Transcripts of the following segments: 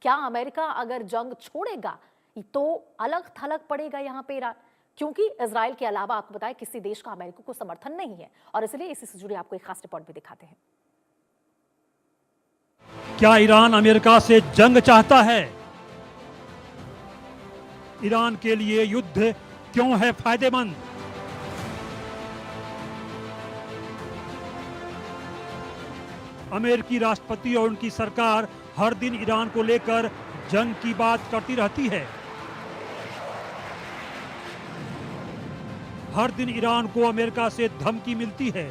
क्या अमेरिका अगर जंग छोड़ेगा तो अलग थलग पड़ेगा यहाँ पे ईरान, क्योंकि इजराइल के अलावा आपको बताया किसी देश का अमेरिका को समर्थन नहीं है। और इसलिए इसी से जुड़ी आपको एक खास रिपोर्ट भी दिखाते हैं। क्या ईरान अमेरिका से जंग चाहता है? ईरान के लिए युद्ध क्यों है फायदेमंद? अमेरिकी राष्ट्रपति और उनकी सरकार हर दिन ईरान को लेकर जंग की बात करती रहती है। हर दिन ईरान को अमेरिका से धमकी मिलती है।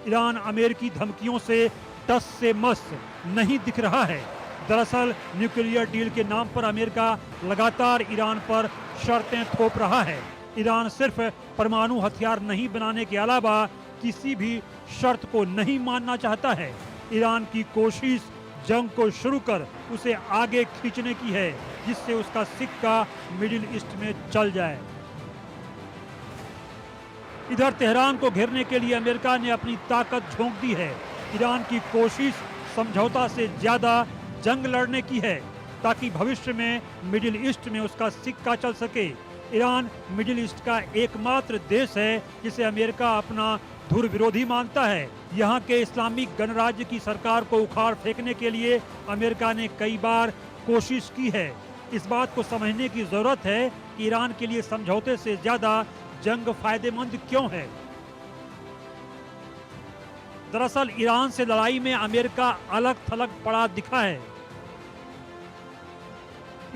ईरान अमेरिकी धमकियों से टस से मस नहीं दिख रहा है। दरअसल न्यूक्लियर डील के नाम पर अमेरिका लगातार ईरान पर शर्तें थोप रहा है। ईरान सिर्फ परमाणु हथियार नहीं बनाने के अलावा किसी भी शर्त को नहीं मानना चाहता है। ईरान की कोशिश जंग को शुरू कर उसे आगे खींचने की है, जिससे उसका सिक्का मिडिल ईस्ट में चल जाए। इधर तेहरान को घेरने के लिए अमेरिका ने अपनी ताकत झोंक दी है। ईरान की कोशिश समझौता से ज्यादा जंग लड़ने की है, ताकि भविष्य में मिडिल ईस्ट में उसका सिक्का चल सके। ईरान मिडिल ईस्ट का एकमात्र देश है जिसे अमेरिका अपना धुर विरोधी मानता है। यहाँ के इस्लामिक गणराज्य की सरकार को उखाड़ फेंकने के लिए अमेरिका ने कई बार कोशिश की है। इस बात को समझने की जरूरत है कि ईरान के लिए समझौते से ज्यादा जंग फायदेमंद क्यों है। दरअसल ईरान से लड़ाई में अमेरिका अलग थलग पड़ा दिखा है।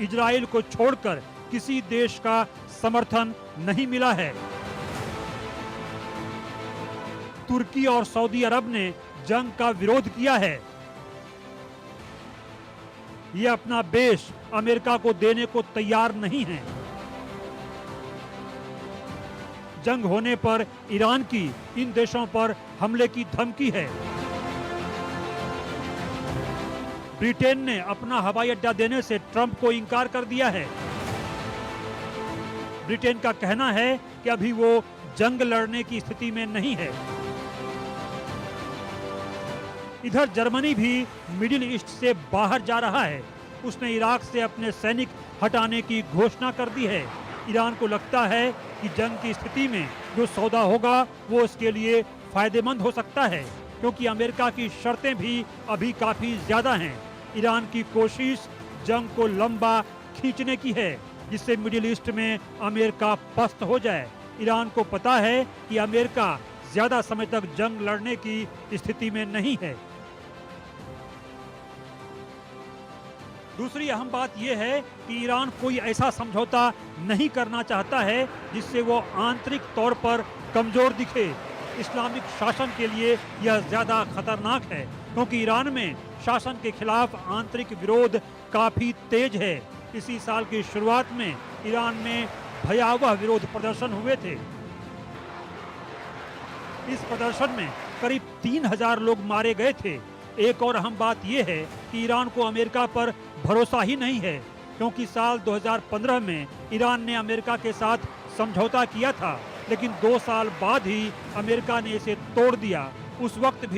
इजराइल को छोड़कर किसी देश का समर्थन नहीं मिला है। तुर्की और सऊदी अरब ने जंग का विरोध किया है। ये अपना बेश अमेरिका को देने को तैयार नहीं है। जंग होने पर ईरान की इन देशों पर हमले की धमकी है। ब्रिटेन ने अपना हवाई अड्डा देने से ट्रंप को इनकार कर दिया है। ब्रिटेन का कहना है कि अभी वो जंग लड़ने की स्थिति में नहीं है। इधर जर्मनी भी मिडिल ईस्ट से बाहर जा रहा है। उसने इराक से अपने सैनिक हटाने की घोषणा कर दी है। ईरान को लगता है कि जंग की स्थिति में जो सौदा होगा वो इसके लिए फायदेमंद हो सकता है, क्योंकि अमेरिका की शर्तें भी अभी काफी ज्यादा हैं। ईरान की कोशिश जंग को लंबा खींचने की है, जिससे मिडिल ईस्ट में अमेरिका पस्त हो जाए। ईरान को पता है कि अमेरिका ज्यादा समय तक जंग लड़ने की स्थिति में नहीं है। दूसरी अहम बात यह है कि ईरान कोई ऐसा समझौता नहीं करना चाहता है जिससे वो आंतरिक तौर पर कमजोर दिखे। इस्लामिक शासन के लिए यह ज्यादा खतरनाक है, क्योंकि ईरान में शासन के खिलाफ आंतरिक विरोध काफी तेज है। इसी साल की शुरुआत में ईरान में भयावह विरोध प्रदर्शन हुए थे। इस प्रदर्शन में करीब 3000 लोग मारे गए थे। एक और अहम बात यह है कि ईरान को अमेरिका पर भरोसा ही नहीं है, क्योंकि साल 2015 में ईरान ने अमेरिका के साथ समझौता किया था, लेकिन 2 साल बाद ही अमेरिका ने इसे तोड़ दिया। उस वक्त भी